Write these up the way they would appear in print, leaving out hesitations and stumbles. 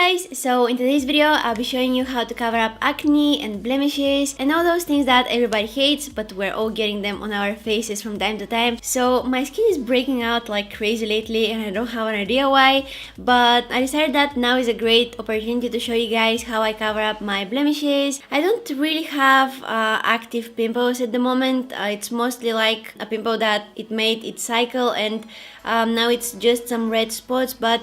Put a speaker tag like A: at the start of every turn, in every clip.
A: guys, so in today's video I'll be showing you how to cover up acne and blemishes and all those things that everybody hates, but we're all getting them on our faces from time to time. So my skin is breaking out like crazy lately and I don't have an idea why, but I decided that now is a great opportunity to show you guys how I cover up my blemishes. I don't really have active pimples at the moment. It's mostly like a pimple that it made its cycle and now it's just some red spots, but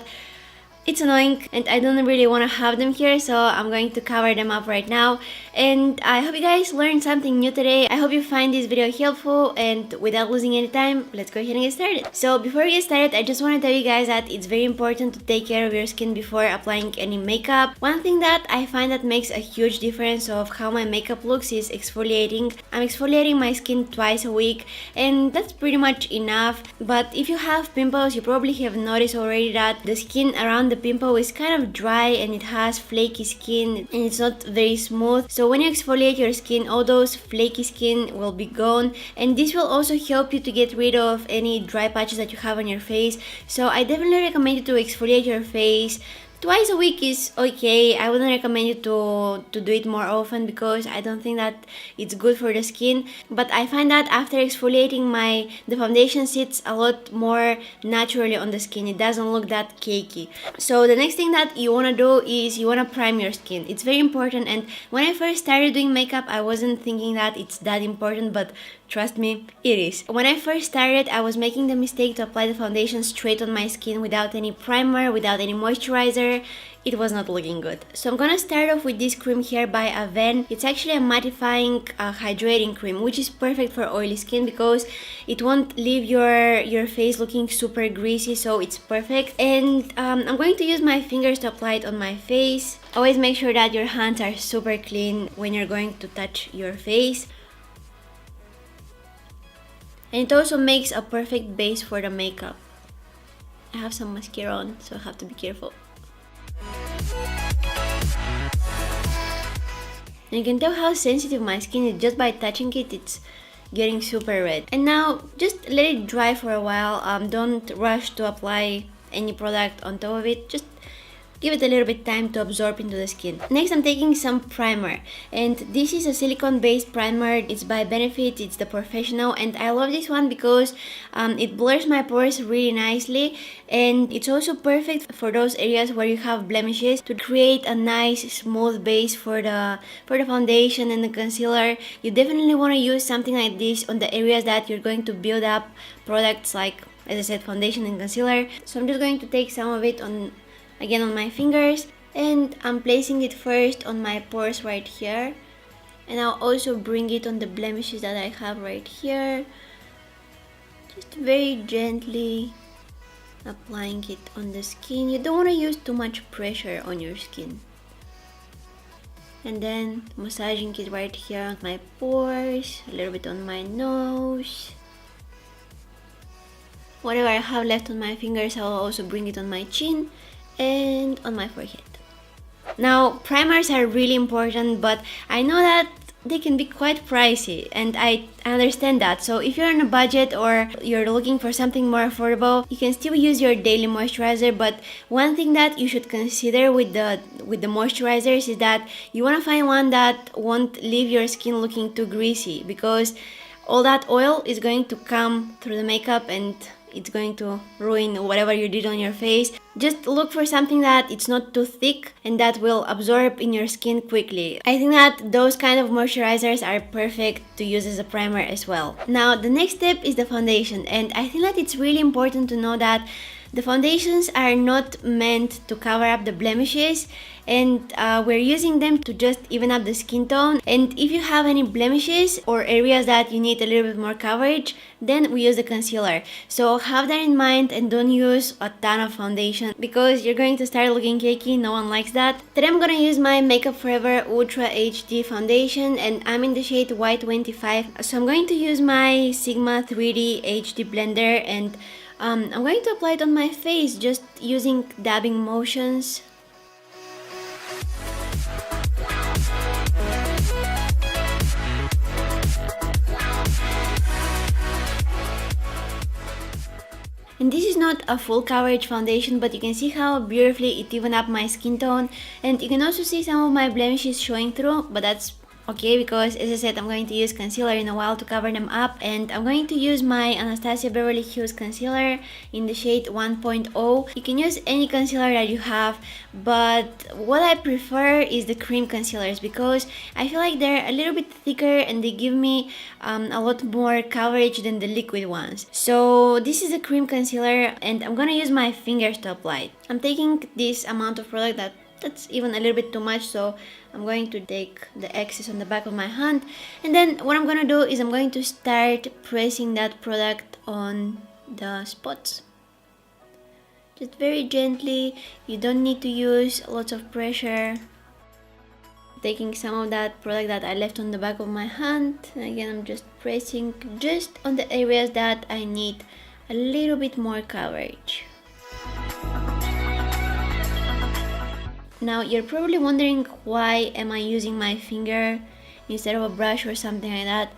A: it's annoying and I don't really want to have them here, so I'm going to cover them up right now. And I hope you guys learned something new today. I hope you find this video helpful, and without losing any time, let's go ahead and get started. So before we get started, I just want to tell you guys that it's very important to take care of your skin before applying any makeup. One thing that I find that makes a huge difference of how my makeup looks is exfoliating. I'm exfoliating my skin twice a week and that's pretty much enough. But if you have pimples, you probably have noticed already that the skin around the pimple is kind of dry and it has flaky skin and it's not very smooth. So when you exfoliate your skin, all those flaky skin will be gone, and this will also help you to get rid of any dry patches that you have on your face. So I definitely recommend you to exfoliate your face. Twice a week is okay. I wouldn't recommend you to do it more often because I don't think that it's good for the skin. But I find that after exfoliating, the foundation sits a lot more naturally on the skin. It doesn't look that cakey. So the next thing that you want to do is you want to prime your skin. It's very important, and when I first started doing makeup, I wasn't thinking that it's that important, but trust me, it is. When I first started, I was making the mistake to apply the foundation straight on my skin without any primer, without any moisturizer. It was not looking good. So I'm gonna start off with this cream here by Aven. It's actually a mattifying hydrating cream, which is perfect for oily skin because it won't leave your face looking super greasy, so it's perfect. And I'm going to use my fingers to apply it on my face. Always make sure that your hands are super clean when you're going to touch your face. And it also makes a perfect base for the makeup. I have some mascara on, so I have to be careful. And you can tell how sensitive my skin is just by touching it. It's getting super red. And now just let it dry for a while. Don't rush to apply any product on top of it. Just give it a little bit time to absorb into the skin. Next, I'm taking some primer, and this is a silicone based primer. It's by Benefit. It's the Professional, and I love this one because it blurs my pores really nicely, and it's also perfect for those areas where you have blemishes to create a nice smooth base for the foundation and the concealer. You definitely want to use something like this on the areas that you're going to build up products like, as I said, foundation and concealer. So I'm just going to take some of it again on my fingers, and I'm placing it first on my pores right here, and I'll also bring it on the blemishes that I have right here, just very gently applying it on the skin. You don't want to use too much pressure on your skin. And then massaging it right here on my pores, a little bit on my nose. Whatever I have left on my fingers, I'll also bring it on my chin and on my forehead. Now, primers are really important, but I know that they can be quite pricey, and I understand that. So if you're on a budget or you're looking for something more affordable, you can still use your daily moisturizer. But one thing that you should consider with the moisturizers is that you want to find one that won't leave your skin looking too greasy, because all that oil is going to come through the makeup and it's going to ruin whatever you did on your face. Just look for something that it's not too thick and that will absorb in your skin quickly. I think that those kind of moisturizers are perfect to use as a primer as well. Now, the next step is the foundation, and I think that it's really important to know that the foundations are not meant to cover up the blemishes, and we're using them to just even up the skin tone. And if you have any blemishes or areas that you need a little bit more coverage, then we use the concealer. So have that in mind and don't use a ton of foundation because you're going to start looking cakey. No one likes that. Today I'm gonna use my Makeup Forever Ultra HD foundation, and I'm in the shade Y25. So I'm going to use my Sigma 3D HD blender, and I'm going to apply it on my face just using dabbing motions. And this is not not a full coverage foundation, but you can see how beautifully it evened up my skin tone, and you can also see some of my blemishes showing through, but that's okay because, as I said, I'm going to use concealer in a while to cover them up, and I'm going to use my Anastasia Beverly Hills concealer in the shade 1.0. You can use any concealer that you have, but what I prefer is the cream concealers because I feel like they're a little bit thicker and they give me a lot more coverage than the liquid ones. So this is a cream concealer, and I'm gonna use my fingers to apply it. I'm taking this amount of product that's even a little bit too much, so I'm going to take the excess on the back of my hand, and then what I'm gonna do is I'm going to start pressing that product on the spots. Just very gently, you don't need to use lots of pressure. Taking some of that product that I left on the back of my hand, and again I'm just pressing just on the areas that I need a little bit more coverage. Now you're probably wondering, why am I using my finger instead of a brush or something like that?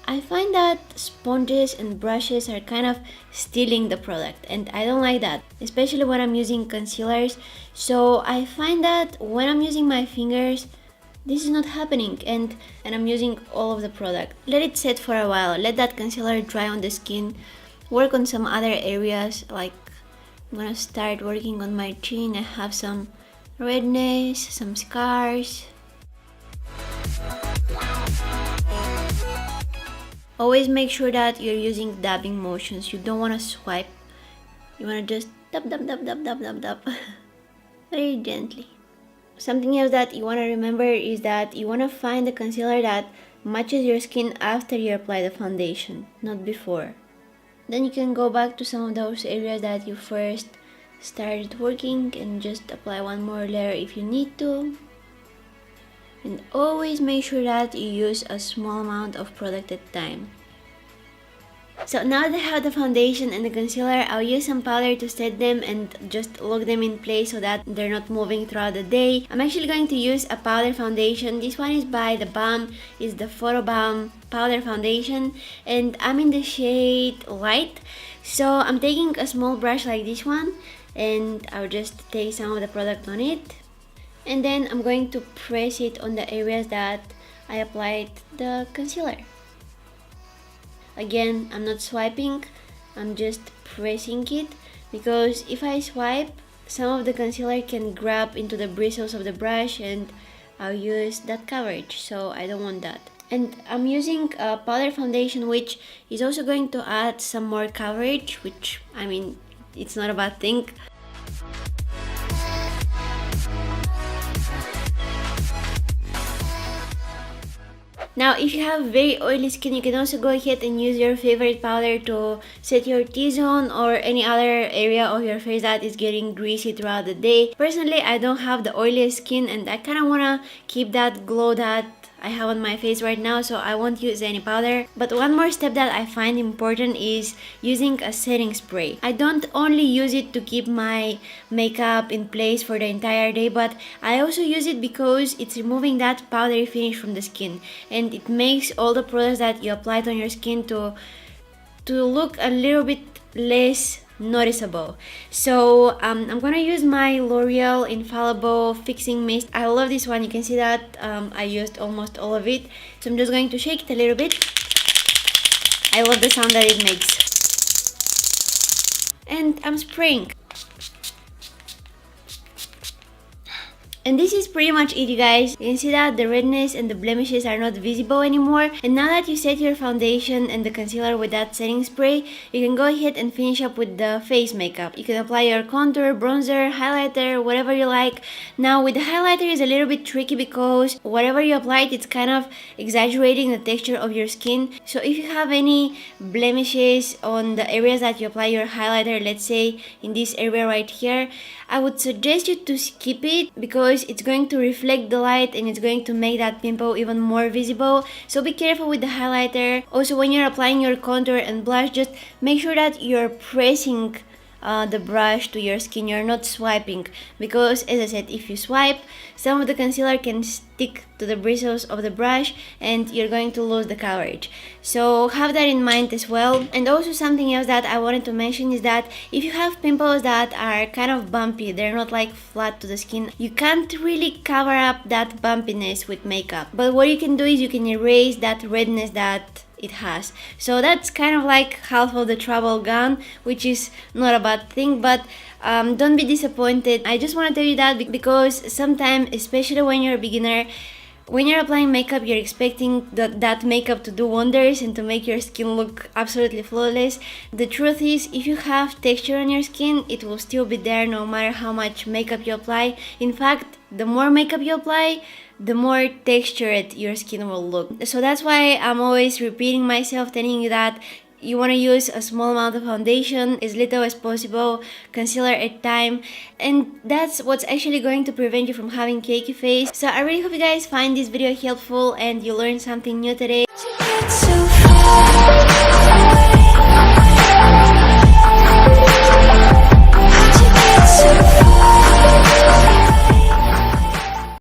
A: I find that sponges and brushes are kind of stealing the product, and I don't like that, especially when I'm using concealers. So I find that when I'm using my fingers, this is not happening, and I'm using all of the product. Let it set for a while, let that concealer dry on the skin, work on some other areas. Like, I'm gonna start working on my chin. I have some redness, some scars. Always make sure that you're using dabbing motions. You don't want to swipe. You want to just dab dab dab dab dab dab dab very gently. Something else that you want to remember is that you want to find the concealer that matches your skin after you apply the foundation, not before. Then you can go back to some of those areas that you first started working and just apply one more layer if you need to. And always make sure that you use a small amount of product at a time. So now that I have the foundation and the concealer, I'll use some powder to set them and just lock them in place so that they're not moving throughout the day. I'm actually going to use a powder foundation. This one is by The Balm. It's the Photo Balm powder foundation, and I'm in the shade Light. So I'm taking a small brush like this one, and I'll just take some of the product on it, and then I'm going to press it on the areas that I applied the concealer. Again, I'm not swiping, I'm just pressing it, because if I swipe, some of the concealer can grab into the bristles of the brush and I'll use that coverage, so I don't want that. And I'm using a powder foundation which is also going to add some more coverage, which, I mean, it's not a bad thing. Now, if you have very oily skin, you can also go ahead and use your favorite powder to set your T-zone or any other area of your face that is getting greasy throughout the day. Personally, I don't have the oiliest skin, and I kind of want to keep that glow that I have on my face right now, so I won't use any powder. But one more step that I find important is using a setting spray. I don't only use it to keep my makeup in place for the entire day, but I also use it because it's removing that powdery finish from the skin, and it makes all the products that you applied on your skin to look a little bit less noticeable. So I'm gonna use my L'Oreal Infallible Fixing Mist. I love this one. You can see that I used almost all of it, so I'm just going to shake it a little bit. I love the sound that it makes, and I'm spraying. And this is pretty much it, you guys. You can see that the redness and the blemishes are not visible anymore. And now that you set your foundation and the concealer with that setting spray, you can go ahead and finish up with the face makeup. You can apply your contour, bronzer, highlighter, whatever you like. Now with the highlighter is a little bit tricky because whatever you applied, it's kind of exaggerating the texture of your skin. So if you have any blemishes on the areas that you apply your highlighter, let's say in this area right here, I would suggest you to skip it because it's going to reflect the light and it's going to make that pimple even more visible. So be careful with the highlighter. Also, when you're applying your contour and blush, just make sure that you're pressing the brush to your skin. You're not swiping, because as I said, if you swipe, some of the concealer can stick to the bristles of the brush and you're going to lose the coverage. So have that in mind as well. And also something else that I wanted to mention is that if you have pimples that are kind of bumpy, they're not like flat to the skin, you can't really cover up that bumpiness with makeup. But what you can do is you can erase that redness that it has. So that's kind of like half of the trouble gone, which is not a bad thing, but don't be disappointed. I just want to tell you that because sometimes, especially when you're a beginner, when you're applying makeup, you're expecting that makeup to do wonders and to make your skin look absolutely flawless. The truth is, if you have texture on your skin, it will still be there no matter how much makeup you apply. In fact, the more makeup you apply, the more textured your skin will look. So that's why I'm always repeating myself, telling you that you want to use a small amount of foundation, as little as possible, concealer at time, and that's what's actually going to prevent you from having cakey face. So I really hope you guys find this video helpful and you learned something new today.